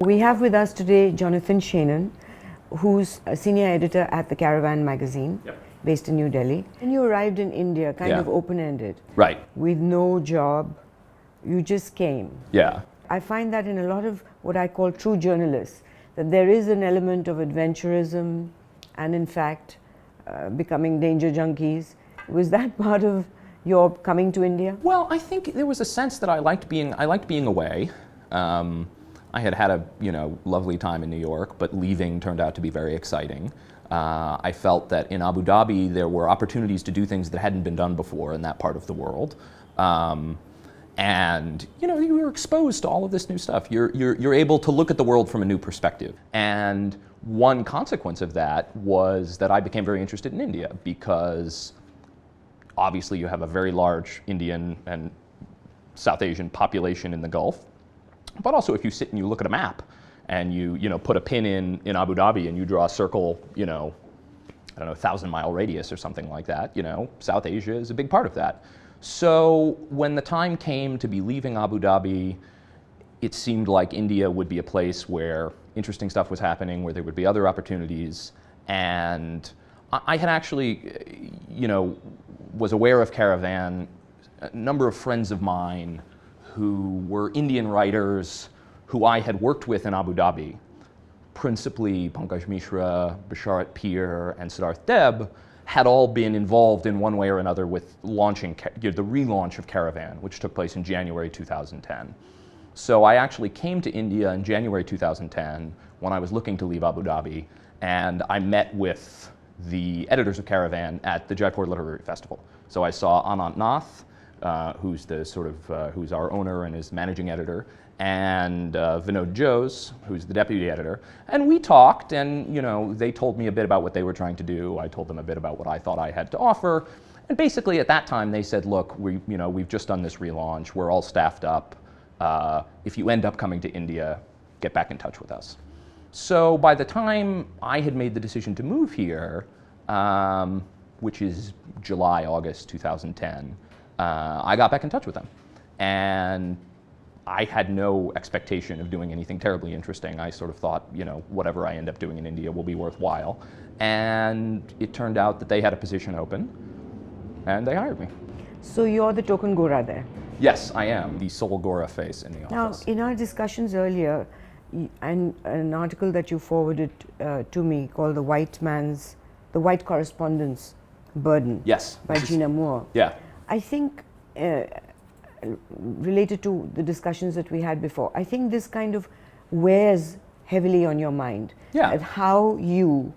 We have with us today Jonathan Shainin, who's a senior editor at the Caravan magazine, based in New Delhi. And you arrived in India kind of open-ended. Right. With no job. You just came. Yeah. I find that in a lot of what I call true journalists, that there is an element of adventurism and in fact becoming danger junkies. Was that part of your coming to India? Well, I think there was a sense that I liked being away. I had had a lovely time in New York, but leaving turned out to be very exciting. I felt that in Abu Dhabi there were opportunities to do things that hadn't been done before in that part of the world. And you were exposed to all of this new stuff. You're able to look at the world from a new perspective. And one consequence of that was that I became very interested in India, because obviously you have a very large Indian and South Asian population in the Gulf. But also if you sit and you look at a map and you put a pin in Abu Dhabi and you draw a circle, I don't know, 1,000-mile radius or something like that, South Asia is a big part of that. So when the time came to be leaving Abu Dhabi, it seemed like India would be a place where interesting stuff was happening, where there would be other opportunities. And I had actually, was aware of Caravan. A number of friends of mine who were Indian writers who I had worked with in Abu Dhabi, principally Pankaj Mishra, Basharat Peer, and Siddharth Deb, had all been involved in one way or another with launching the relaunch of Caravan, which took place in January 2010. So I actually came to India in January 2010 when I was looking to leave Abu Dhabi, and I met with the editors of Caravan at the Jaipur Literary Festival. So I saw Anant Nath, who's who's our owner and is managing editor, and Vinod Jose, who's the deputy editor. And we talked, and they told me a bit about what they were trying to do. I told them a bit about what I thought I had to offer. And basically at that time they said, look, we've just done this relaunch, we're all staffed up. If you end up coming to India, get back in touch with us. So by the time I had made the decision to move here, which is July, August 2010, I got back in touch with them. And I had no expectation of doing anything terribly interesting. I sort of thought, whatever I end up doing in India will be worthwhile. And it turned out that they had a position open, and they hired me. So you're the token Gora there? Yes, I am the sole Gora face in the office. Now, in our discussions earlier, and an article that you forwarded to me called The White Correspondent's Burden, by Gina Moore. Yeah. I think, related to the discussions that we had before, I think this kind of wears heavily on your mind. Yeah. At how you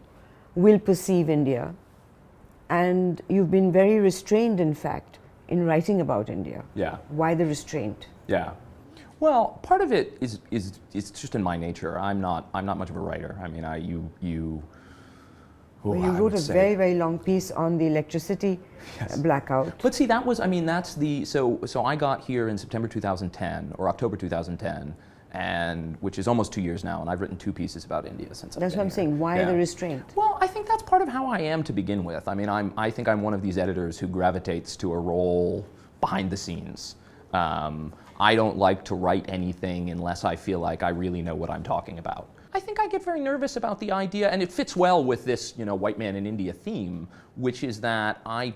will perceive India. And you've been very restrained, in fact, in writing about India. Yeah. Why the restraint? Yeah. Well, part of it is it's just in my nature. I'm not much of a writer. I mean, you wrote a very, very long piece on the electricity blackout. But see, so I got here in September 2010 or October 2010, and which is almost 2 years now, and I've written 2 pieces about India since I've been here. That's what I'm saying. Why the restraint? Well, I think that's part of how I am to begin with. I mean, I think I'm one of these editors who gravitates to a role behind the scenes. I don't like to write anything unless I feel like I really know what I'm talking about. I think I get very nervous about the idea, and it fits well with this, white man in India theme, which is that I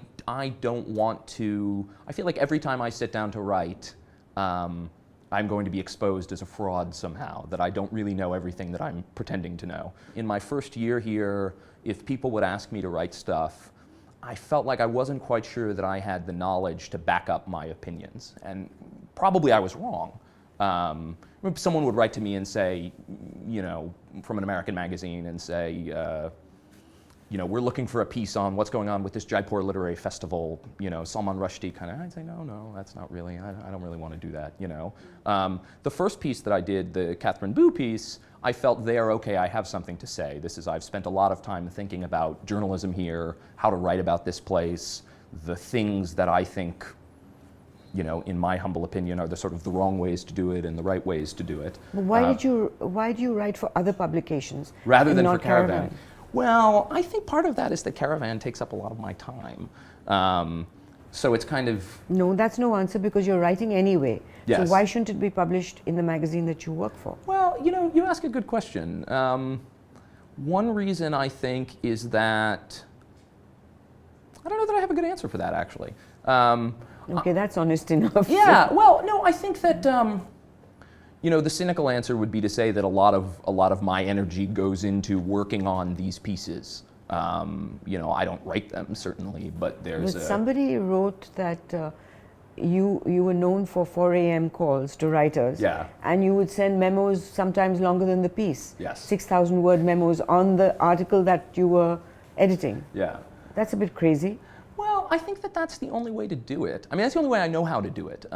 don't want to, I feel like every time I sit down to write, I'm going to be exposed as a fraud somehow, that I don't really know everything that I'm pretending to know. In my first year here, if people would ask me to write stuff, I felt like I wasn't quite sure that I had the knowledge to back up my opinions, and probably I was wrong. Someone would write to me and say, from an American magazine and say, we're looking for a piece on what's going on with this Jaipur Literary Festival, Salman Rushdie kind of. I'd say, no, that's not really, I don't really want to do that, The first piece that I did, the Catherine Boo piece, I felt there, okay, I have something to say. I've spent a lot of time thinking about journalism here, how to write about this place, the things that I think, in my humble opinion, are the wrong ways to do it and the right ways to do it. But why do you write for other publications rather than for Caravan? Well, I think part of that is that Caravan takes up a lot of my time. So it's kind of... No, that's no answer because you're writing anyway. Yes. So why shouldn't it be published in the magazine that you work for? Well, you ask a good question. One reason I think is that, I don't know that I have a good answer for that, actually. Okay, that's honest enough. Yeah, well, no, I think that, the cynical answer would be to say that a lot of my energy goes into working on these pieces. I don't write them, certainly, but there's somebody wrote that you were known for 4 a.m. calls to writers. Yeah. And you would send memos sometimes longer than the piece. Yes. 6,000 word memos on the article that you were editing. Yeah. That's a bit crazy. Well, I think that that's the only way to do it. I mean, that's the only way I know how to do it.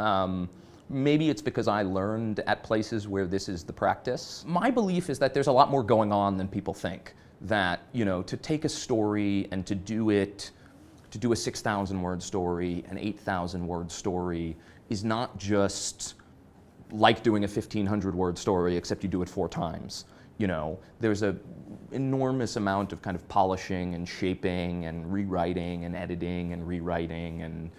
Maybe it's because I learned at places where this is the practice. My belief is that there's a lot more going on than people think. That, to take a story and to do a 6,000 word story, an 8,000 word story, is not just like doing a 1,500 word story, except you do it 4 times. There's an enormous amount of kind of polishing and shaping and rewriting and editing and rewriting and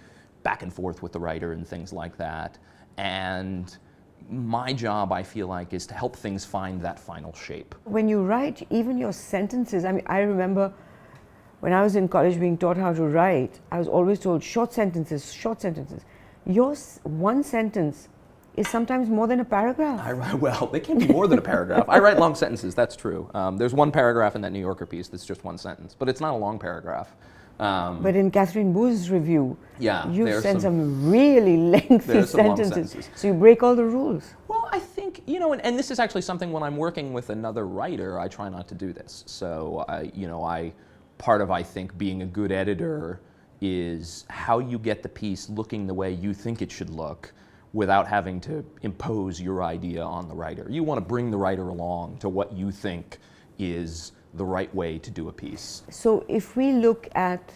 back and forth with the writer and things like that. And my job, I feel like, is to help things find that final shape. When you write, even your sentences, I remember when I was in college being taught how to write, I was always told short sentences, short sentences. Your one sentence is sometimes more than a paragraph. Well, they can't be more than a paragraph. I write long sentences, that's true. There's one paragraph in that New Yorker piece that's just one sentence, but it's not a long paragraph. But in Catherine Booth's review, you sent some really lengthy sentences. So you break all the rules. Well, I think, and this is actually something when I'm working with another writer, I try not to do this. So, part of, I think, being a good editor is how you get the piece looking the way you think it should look without having to impose your idea on the writer. You want to bring the writer along to what you think is the right way to do a piece. So if we look at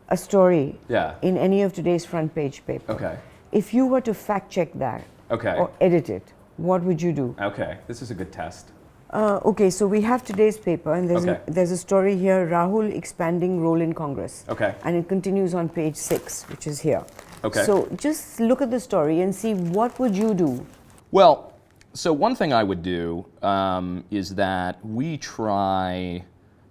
a story Yeah. in any of today's front page paper, Okay. if you were to fact check that Okay. or edit it, what would you do? Okay, this is a good test. Okay, so we have today's paper and there's a story here, Rahul expanding role in Congress. Okay. And it continues on page 6, which is here. Okay. So just look at the story and see what would you do. Well, so one thing I would do is that we try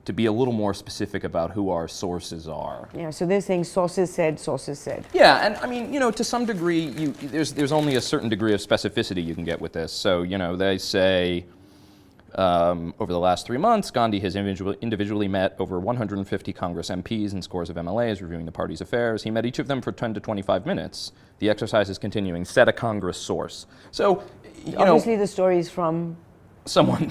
to be a little more specific about who our sources are. Yeah, so they're saying sources said, sources said. Yeah, and I mean, to some degree, there's only a certain degree of specificity you can get with this. So, they say, over the last 3 months, Gandhi has individually met over 150 Congress MPs and scores of MLAs, reviewing the party's affairs. He met each of them for 10 to 25 minutes. The exercise is continuing. Set a Congress source. So, obviously the story is from someone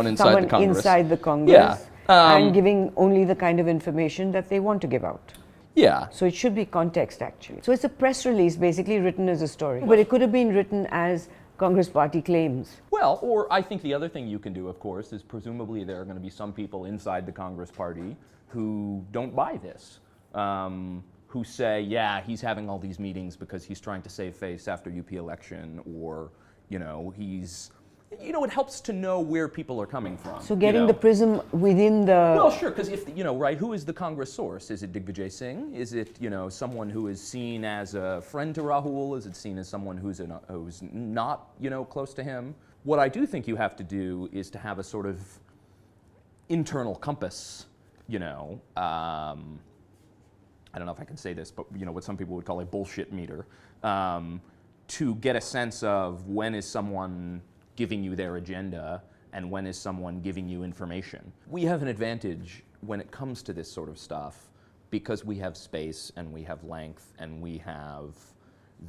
inside the Congress. Inside the Congress. Yeah. And giving only the kind of information that they want to give out. Yeah. So it should be context, actually. So it's a press release basically written as a story. But it could have been written as Congress Party claims. Well, or I think the other thing you can do, of course, is presumably there are going to be some people inside the Congress Party who don't buy this, who say, yeah, he's having all these meetings because he's trying to save face after UP election, or, it helps to know where people are coming from. So getting the prism within the... Well, sure, because if, who is the Congress source? Is it Digvijay Singh? Is it, someone who is seen as a friend to Rahul? Is it seen as someone who's not, close to him? What I do think you have to do is to have a sort of internal compass, I don't know if I can say this, but, what some people would call a bullshit meter, to get a sense of when is someone giving you their agenda and when is someone giving you information. We have an advantage when it comes to this sort of stuff because we have space and we have length and we have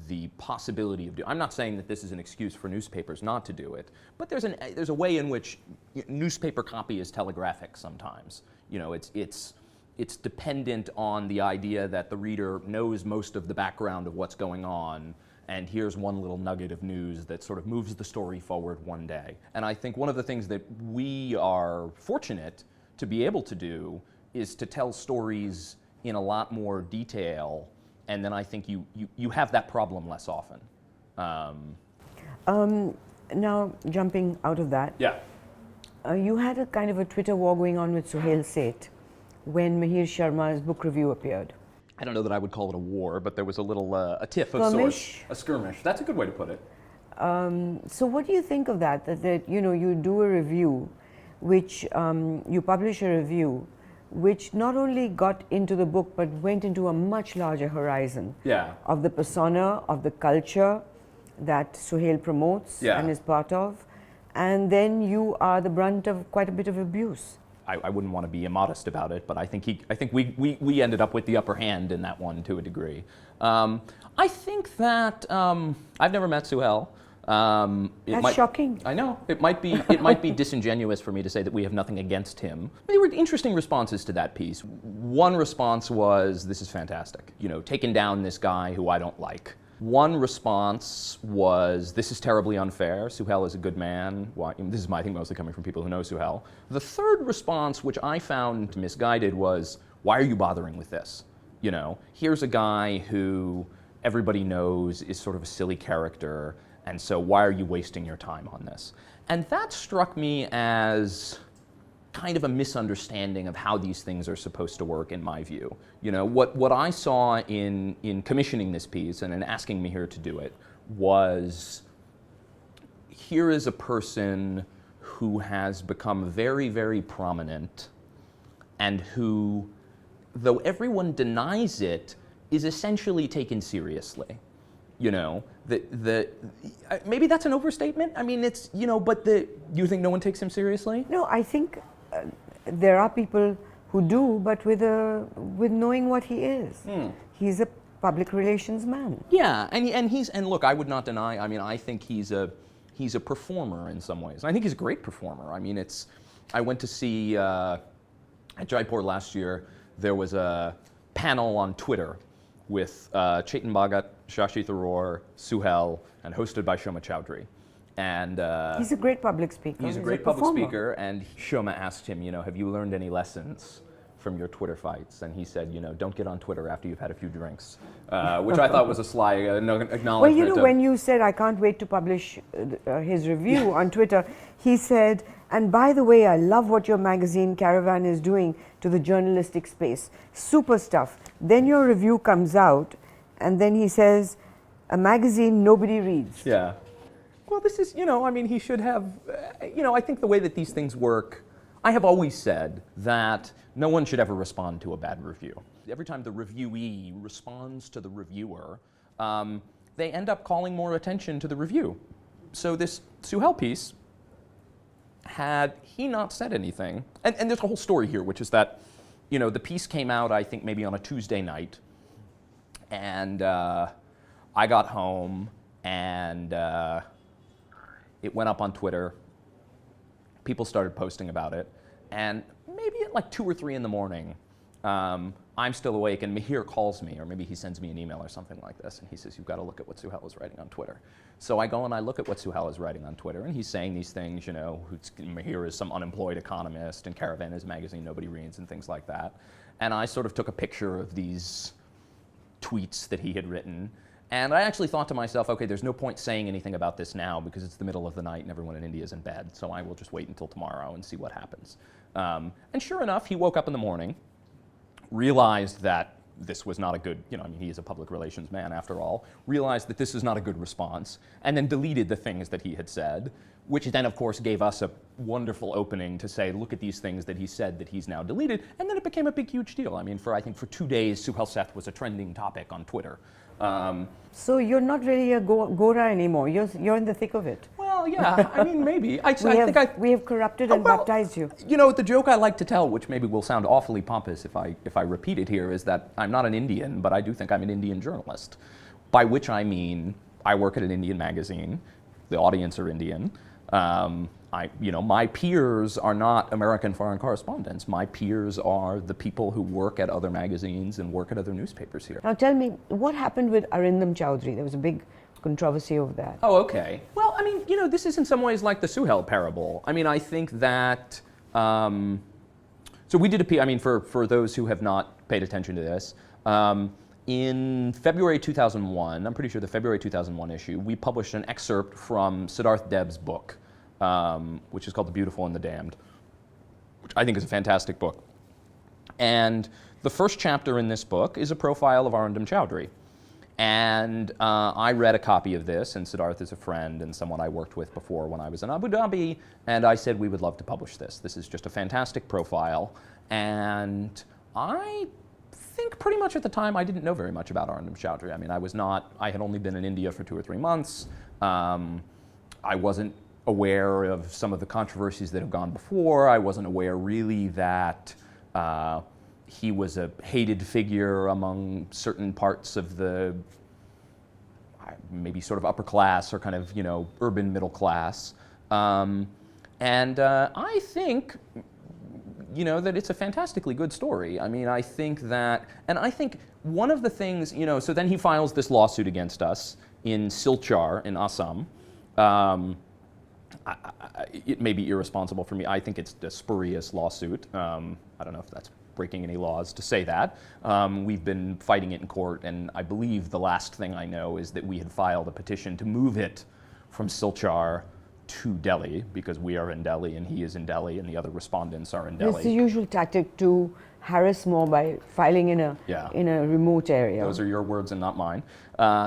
the possibility of doing. I'm not saying that this is an excuse for newspapers not to do it, but there's a way in which newspaper copy is telegraphic sometimes. It's dependent on the idea that the reader knows most of the background of what's going on, and here's one little nugget of news that sort of moves the story forward one day. And I think one of the things that we are fortunate to be able to do is to tell stories in a lot more detail, and then I think you have that problem less often. Now, jumping out of that, Yeah. You had a kind of a Twitter war going on with Sohail Seth when Mihir Sharma's book review appeared. I don't know that I would call it a war, but there was a little a tiff of Skirmish? sorts. A skirmish. That's a good way to put it. So what do you think of that? That you do a review, which you publish a review, which not only got into the book but went into a much larger horizon of the persona, of the culture that Suhail promotes and is part of, and then you are the brunt of quite a bit of abuse. I wouldn't want to be immodest about it, but I think we ended up with the upper hand in that one to a degree. I think that I've never met Suhail. That's shocking. I know it might be disingenuous for me to say that we have nothing against him. There were interesting responses to that piece. One response was, "This is fantastic. Taking down this guy who I don't like." One response was, "This is terribly unfair. Suhail is a good man." Why? This is I think mostly coming from people who know Suhail. The third response, which I found misguided, was, "Why are you bothering with this? Here's a guy who everybody knows is sort of a silly character, and so why are you wasting your time on this?" And that struck me as kind of a misunderstanding of how these things are supposed to work, in my view. What I saw in commissioning this piece and in asking me here to do it was, here is a person who has become very, very prominent and who, though everyone denies it, is essentially taken seriously. Maybe that's an overstatement. I mean, it's, but you think no one takes him seriously? No, I think there are people who do, but with knowing what he is. He's a public relations man. Yeah, and look, I would not deny. I mean, I think he's a performer in some ways. I think he's a great performer. I mean, I went to see at Jaipur last year. There was a panel on Twitter with Chetan Bhagat, Shashi Tharoor, Suhail, and hosted by Shoma Chowdhury. And he's a great public speaker. He's a great public speaker, and Shoma asked him, have you learned any lessons from your Twitter fights? And he said, don't get on Twitter after you've had a few drinks, which I thought was a sly acknowledgement. Well, when you said, I can't wait to publish his review on Twitter, he said, and by the way, I love what your magazine Caravan is doing to the journalistic space. Super stuff. Then your review comes out, and then he says, a magazine nobody reads. Yeah. Well, this is, he should have, I think the way that these things work, I have always said that no one should ever respond to a bad review. Every time the reviewee responds to the reviewer, they end up calling more attention to the review. So this Suhail piece, had he not said anything, and there's a whole story here, which is that, the piece came out, I think, maybe on a Tuesday night, and I got home, and it went up on Twitter. People started posting about it, and maybe at like 2 or 3 in the morning, I'm still awake, and Mihir calls me, or maybe he sends me an email or something like this, and he says, "You've got to look at what Suhail is writing on Twitter." So I go and I look at what Suhail is writing on Twitter, and he's saying these things, Mihir is some unemployed economist, and Caravan is a magazine nobody reads, and things like that. And I sort of took a picture of these tweets that he had written, and I actually thought to myself, okay, there's no point saying anything about this now because it's the middle of the night and everyone in India is in bed, so I will just wait until tomorrow and see what happens. And sure enough, he woke up in the morning, realized that this was not a good, he is a public relations man after all, realized that this is not a good response, and then deleted the things that he had said, which then of course gave us a wonderful opening to say, look at these things that he said that he's now deleted, and then it became a big, huge deal. I mean, I think for 2 days, Suhail Seth was a trending topic on Twitter. So you're not really a Gora anymore, you're in the thick of it. Well, yeah, I mean, maybe. We have corrupted and baptized you. The joke I like to tell, which maybe will sound awfully pompous if I repeat it here, is that I'm not an Indian, but I do think I'm an Indian journalist. By which I mean, I work at an Indian magazine, the audience are Indian. My peers are not American foreign correspondents. My peers are the people who work at other magazines and work at other newspapers here. Now tell me, what happened with Arindam Chowdhury? There was a big controversy over that. Oh, okay. Well, I mean, this is in some ways like the Suhail parable. I mean, I think that, so we did a piece, I mean, for those who have not paid attention to this, in February 2001, I'm pretty sure the February 2001 issue, we published an excerpt from Siddharth Deb's book, which is called The Beautiful and the Damned, which I think is a fantastic book. And the first chapter in this book is a profile of Arundam Chowdhury. And I read a copy of this, and Siddharth is a friend and someone I worked with before when I was in Abu Dhabi, and I said we would love to publish this. This is just a fantastic profile. And I think pretty much at the time I didn't know very much about Arundam Chowdhury. I mean, I had only been in India for 2 or 3 months. I wasn't aware of some of the controversies that have gone before. I wasn't aware really that he was a hated figure among certain parts of the maybe sort of upper class or kind of, urban middle class. And I think, that it's a fantastically good story. I mean, I think that, and I think one of the things, so then he files this lawsuit against us in Silchar in Assam. It may be irresponsible for me. I think it's a spurious lawsuit. I don't know if that's breaking any laws to say that. We've been fighting it in court, and I believe the last thing I know is that we had filed a petition to move it from Silchar to Delhi, because we are in Delhi and he is in Delhi and the other respondents are in Delhi. It's the usual tactic to harass more by filing in a remote area. Those are your words and not mine.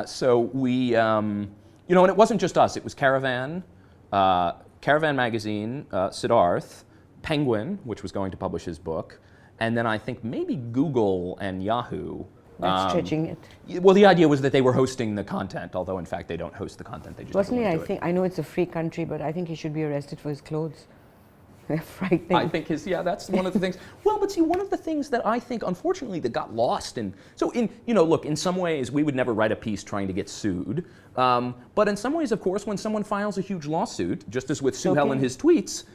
So we, and it wasn't just us. It was Caravan Magazine, Siddharth, Penguin, which was going to publish his book, and then I think maybe Google and Yahoo. That's stretching it. Well, the idea was that they were hosting the content, although in fact they don't host the content. They just personally, I know it's a free country, but I think he should be arrested for his clothes. They're frightening. I think that's one of the things. Well, but see, one of the things that I think, unfortunately, that got lost in, look, in some ways, we would never write a piece trying to get sued. But in some ways, of course, when someone files a huge lawsuit, just as with Suhail and his tweets,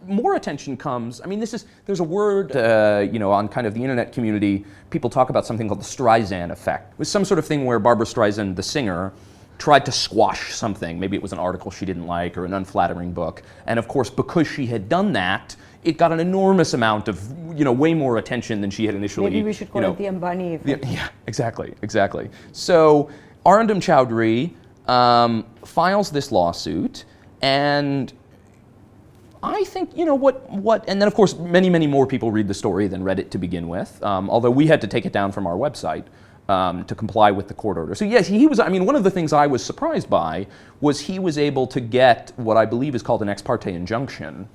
more attention comes. I mean, there's a word, on kind of the internet community, people talk about something called the Streisand effect. It was some sort of thing where Barbra Streisand, the singer, tried to squash something. Maybe it was an article she didn't like or an unflattering book. And of course, because she had done that, it got an enormous amount of, way more attention than she had initially. Maybe we should call it the Ambani effect. Yeah, exactly. So Arundam Chowdhury files this lawsuit, and I think, and then of course many more people read the story than read it to begin with, although we had to take it down from our website to comply with the court order. So yes, he was, one of the things I was surprised by was he was able to get what I believe is called an ex parte injunction,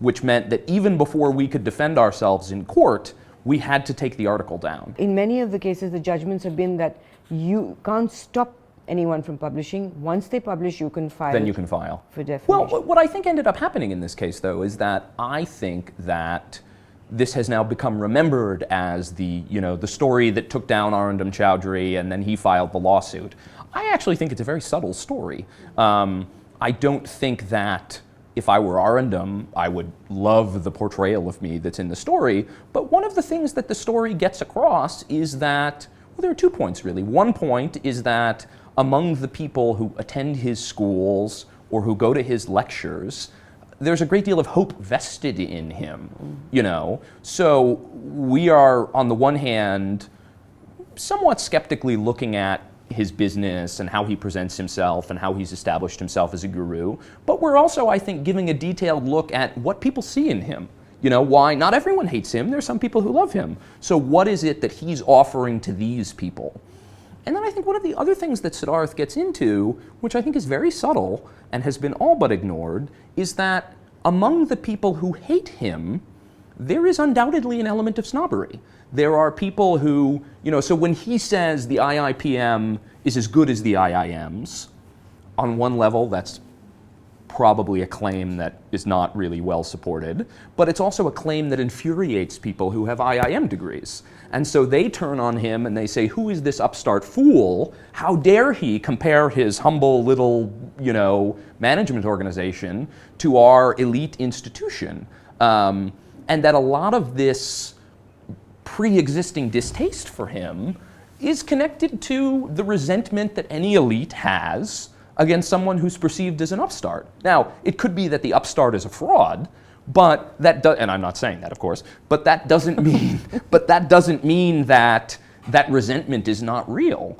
which meant that even before we could defend ourselves in court, we had to take the article down. In many of the cases, the judgments have been that you can't stop anyone from publishing. Once they publish, you can file. Then you can file. For defamation. Well, what I think ended up happening in this case, though, is that I think that this has now become remembered as the story that took down Arundam Chowdhury, and then he filed the lawsuit. I actually think it's a very subtle story. I don't think that if I were Arundam, I would love the portrayal of me that's in the story. But one of the things that the story gets across is that, well, there are 2 points really. One point is that among the people who attend his schools or who go to his lectures, there's a great deal of hope vested in him, So we are, on the one hand, somewhat skeptically looking at his business and how he presents himself and how he's established himself as a guru, but we're also, I think, giving a detailed look at what people see in him. Why not everyone hates him. There's some people who love him. So what is it that he's offering to these people? And then I think one of the other things that Siddharth gets into, which I think is very subtle and has been all but ignored, is that among the people who hate him, there is undoubtedly an element of snobbery. There are people who, so when he says the IIPM is as good as the IIMs, on one level that's probably a claim that is not really well supported, but it's also a claim that infuriates people who have IIM degrees. And so they turn on him and they say, who is this upstart fool? How dare he compare his humble little, management organization to our elite institution? And that a lot of this pre-existing distaste for him is connected to the resentment that any elite has against someone who's perceived as an upstart. Now, it could be that the upstart is a fraud, but and I'm not saying that, of course, but that doesn't mean, that that resentment is not real.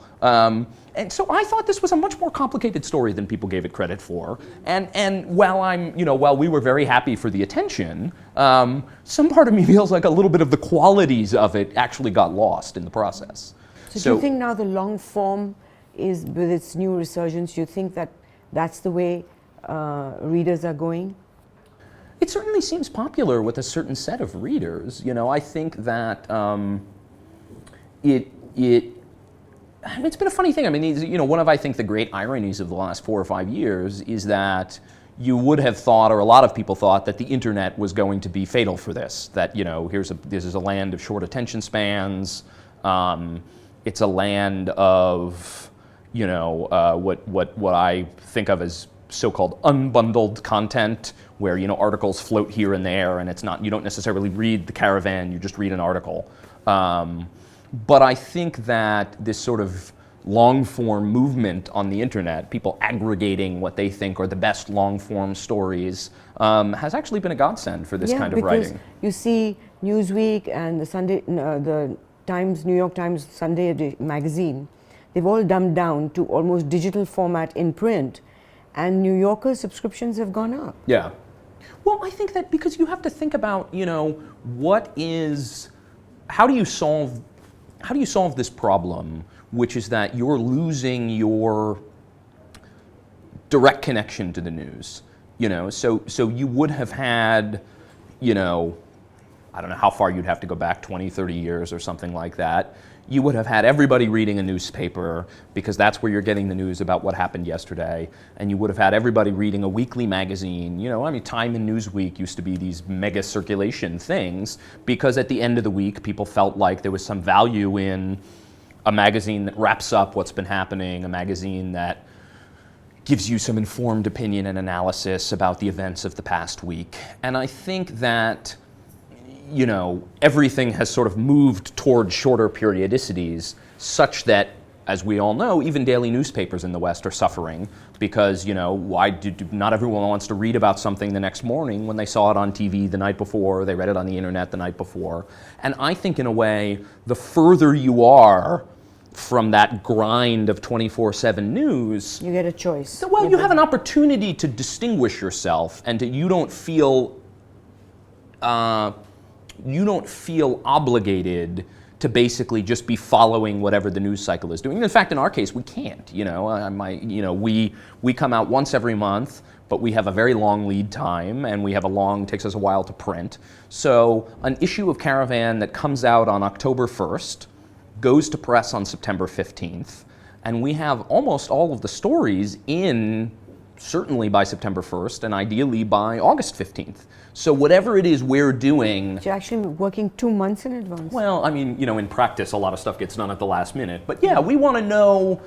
And so I thought this was a much more complicated story than people gave it credit for. And while we were very happy for the attention, some part of me feels like a little bit of the qualities of it actually got lost in the process. So do you think now the long form is, with its new resurgence, do you think that that's the way readers are going? It certainly seems popular with a certain set of readers. I think that it's been a funny thing. I mean, one of, I think, the great ironies of the last 4 or 5 years is that you would have thought, or a lot of people thought, that the internet was going to be fatal for this. That, this is a land of short attention spans. It's a land of, what I think of as so-called unbundled content, where articles float here and there, and you don't necessarily read the Caravan, you just read an article. But I think that this sort of long-form movement on the internet, people aggregating what they think are the best long-form stories, has actually been a godsend for this kind of writing. Because you see Newsweek and the New York Times Sunday magazine, they've all dumbed down to almost digital format in print, and New Yorker subscriptions have gone up. Yeah. Well, I think that because you have to think about, how do you solve this problem, which is that you're losing your direct connection to the news, so you would have had, I don't know how far you'd have to go back, 20, 30 years or something like that. You would have had everybody reading a newspaper because that's where you're getting the news about what happened yesterday. And you would have had everybody reading a weekly magazine. Time and Newsweek used to be these mega circulation things because at the end of the week, people felt like there was some value in a magazine that wraps up what's been happening, a magazine that gives you some informed opinion and analysis about the events of the past week. And I think that everything has sort of moved toward shorter periodicities such that, as we all know, even daily newspapers in the West are suffering because, not everyone wants to read about something the next morning when they saw it on TV the night before, or they read it on the internet the night before. And I think, in a way, the further you are from that grind of 24/7 news, you get a choice. Well, you have an opportunity to distinguish yourself, and you don't feel obligated to basically just be following whatever the news cycle is doing. In fact, in our case, we can't. We come out once every month, but we have a very long lead time, and takes us a while to print. So an issue of Caravan that comes out on October 1st goes to press on September 15th, and we have almost all of the stories in certainly by September 1st, and ideally by August 15th. So whatever it is we're doing... You're actually working 2 months in advance. Well, in practice, a lot of stuff gets done at the last minute. But yeah, we want to know,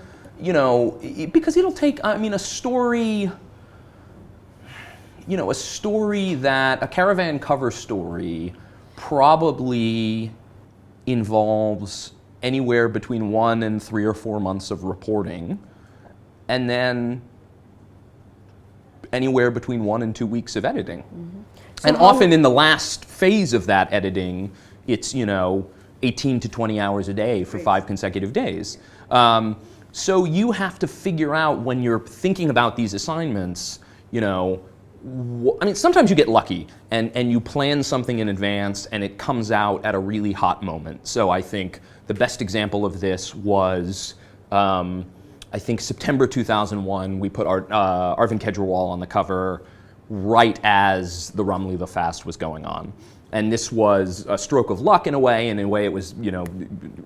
because it'll take, a story... a Caravan cover story probably involves anywhere between 1 and 3 or 4 months of reporting, and then anywhere between 1 and 2 weeks of editing. Mm-hmm. So and often in the last phase of that editing, it's 18 to 20 hours a day for 5 consecutive days. So you have to figure out when you're thinking about these assignments, sometimes you get lucky and you plan something in advance and it comes out at a really hot moment. So I think the best example of this was, I think September 2001, we put Arvind Kejriwal on the cover right as the Ram Leela fast was going on. And this was a stroke of luck in a way, and in a way it was,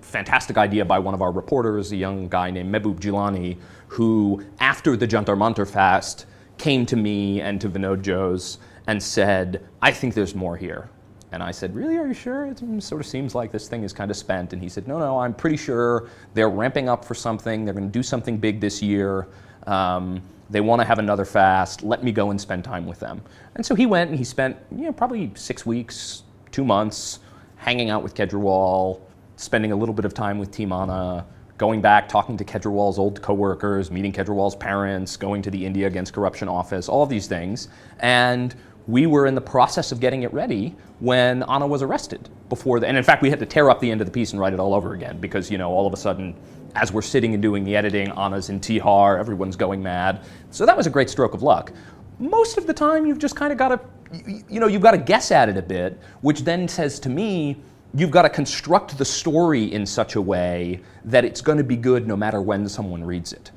fantastic idea by one of our reporters, a young guy named Mehboob Jilani, who after the Jantar Mantar fast came to me and to Vinod Jose and said, I think there's more here. And I said, really, are you sure? It sort of seems like this thing is kind of spent. And he said, no, I'm pretty sure they're ramping up for something. They're going to do something big this year. They want to have another fast. Let me go and spend time with them. And so he went and he spent probably 6 weeks, 2 months, hanging out with Kejriwal, spending a little bit of time with Team Anna, going back, talking to Kejriwal's old coworkers, meeting Kejriwal's parents, going to the India Against Corruption office, all of these things. And we were in the process of getting it ready when Anna was arrested and in fact we had to tear up the end of the piece and write it all over again because, all of a sudden, as we're sitting and doing the editing, Anna's in Tihar, everyone's going mad. So that was a great stroke of luck. Most of the time, you've just kind of got to, you've got to guess at it a bit, which then says to me, you've got to construct the story in such a way that it's going to be good no matter when someone reads it.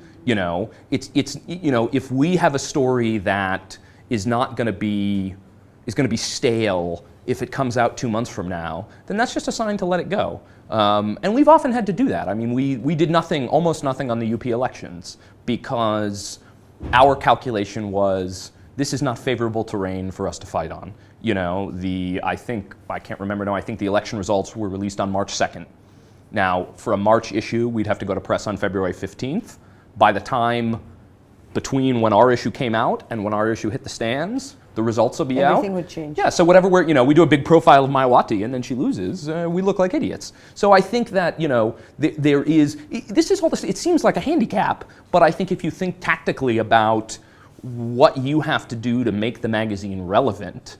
If we have a story that is going to be stale if it comes out 2 months from now, then that's just a sign to let it go. And we've often had to do that. I mean, we did almost nothing on the UP elections because our calculation was this is not favorable terrain for us to fight on. I can't remember now, I think the election results were released on March 2nd. Now, for a March issue, we'd have to go to press on February 15th. By the time between when our issue came out and when our issue hit the stands, the results will be out. Everything would change. Yeah, so whatever we do a big profile of Mayawati and then she loses, we look like idiots. So I think that, it seems like a handicap, but I think if you think tactically about what you have to do to make the magazine relevant,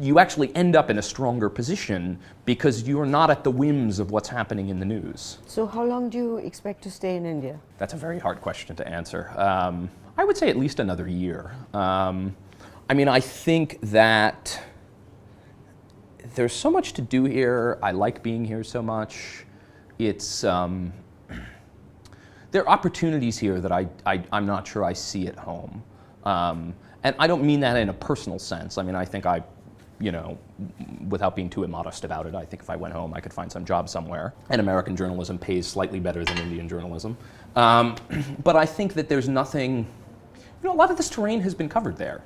you actually end up in a stronger position because you're not at the whims of what's happening in the news. So how long do you expect to stay in India? That's a very hard question to answer. I would say at least another year. I think that there's so much to do here. I like being here so much. It's there are opportunities here that I'm not sure I see at home. And I don't mean that in a personal sense. I think without being too immodest about it, I think if I went home, I could find some job somewhere. And American journalism pays slightly better than Indian journalism. But I think that there's nothing, a lot of this terrain has been covered there.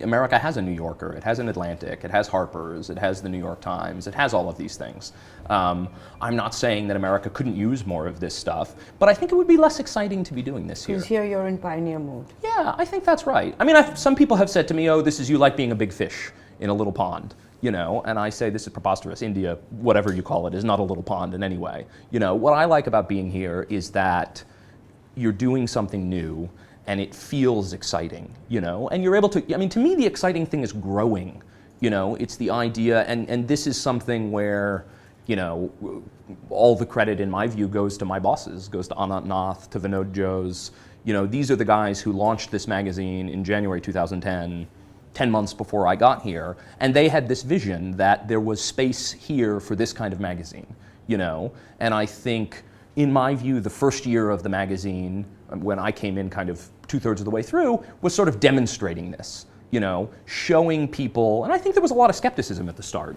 America has a New Yorker, it has an Atlantic, it has Harper's, it has the New York Times, it has all of these things. I'm not saying that America couldn't use more of this stuff, but I think it would be less exciting to be doing this here. Because here you're in pioneer mode. Yeah, I think that's right. Some people have said to me, oh, this is you like being a big fish in a little pond, and I say this is preposterous. India, whatever you call it, is not a little pond in any way. What I like about being here is that you're doing something new and it feels exciting, and you're able to, to me the exciting thing is growing, it's the idea, and this is something where, all the credit in my view goes to my bosses, goes to Anant Nath, to Vinod Jose. These are the guys who launched this magazine in January 2010, 10 months before I got here, and they had this vision that there was space here for this kind of magazine, and I think, in my view, the first year of the magazine, when I came in kind of 2/3 of the way through, was sort of demonstrating this, showing people, and I think there was a lot of skepticism at the start,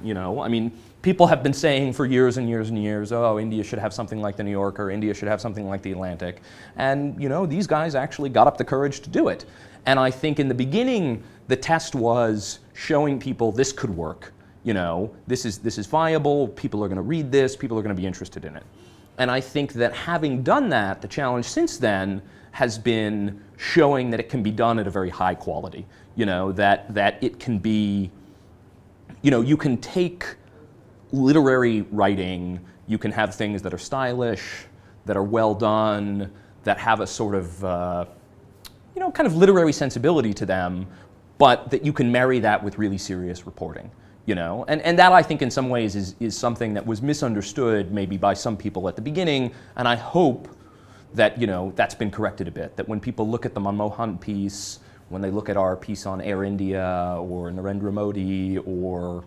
people have been saying for years and years and years, oh, India should have something like the New Yorker, India should have something like the Atlantic, and these guys actually got up the courage to do it. And I think in the beginning, the test was showing people this could work, this is viable, people are going to read this, people are going to be interested in it. And I think that having done that, the challenge since then has been showing that it can be done at a very high quality. That it can be, you can take literary writing, you can have things that are stylish, that are well done, that have a sort of, kind of literary sensibility to them, but that you can marry that with really serious reporting. And that I think in some ways is something that was misunderstood maybe by some people at the beginning, and I hope that that's been corrected a bit, that when people look at the Manmohan piece, when they look at our piece on Air India or Narendra Modi or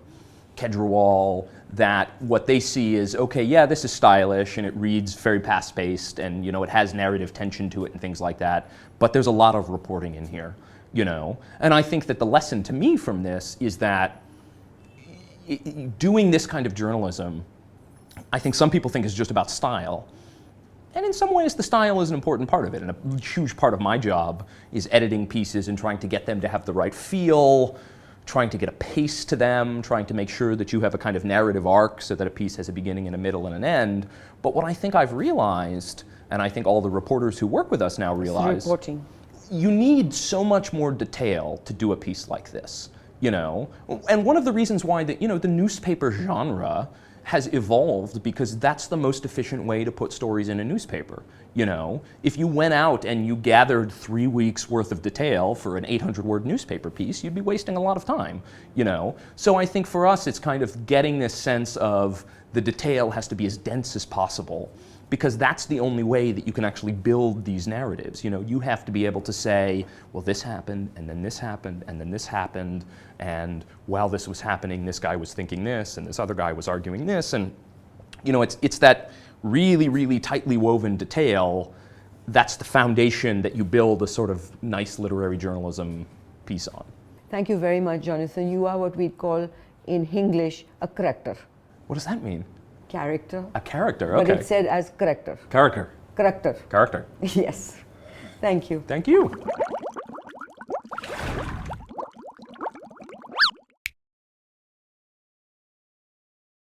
Kejriwal, that what they see is, okay, yeah, this is stylish and it reads very fast-paced and it has narrative tension to it and things like that, but there's a lot of reporting in here, And I think that the lesson to me from this is that doing this kind of journalism, I think some people think is just about style. And in some ways, the style is an important part of it. And a huge part of my job is editing pieces and trying to get them to have the right feel, trying to get a pace to them, trying to make sure that you have a kind of narrative arc so that a piece has a beginning and a middle and an end. But what I think I've realized, and I think all the reporters who work with us now realize, reporting. You need so much more detail to do a piece like this. And one of the reasons why the newspaper genre has evolved because that's the most efficient way to put stories in a newspaper. You know, if you went out and you gathered 3 weeks worth of detail for an 800-word newspaper piece, you'd be wasting a lot of time, you know. So I think for us it's kind of getting this sense of the detail has to be as dense as possible, because that's the only way that you can actually build these narratives. You know, you have to be able to say, well, this happened, and then this happened, and then this happened, and while this was happening, this guy was thinking this, and this other guy was arguing this, and you know, it's that really, really tightly woven detail that's the foundation that you build a sort of nice literary journalism piece on. Thank you very much, Jonathan. You are what we call in English a character. What does that mean? Character. A character, okay. But it's said as character. Character. Character. Character. Yes. Thank you. Thank you.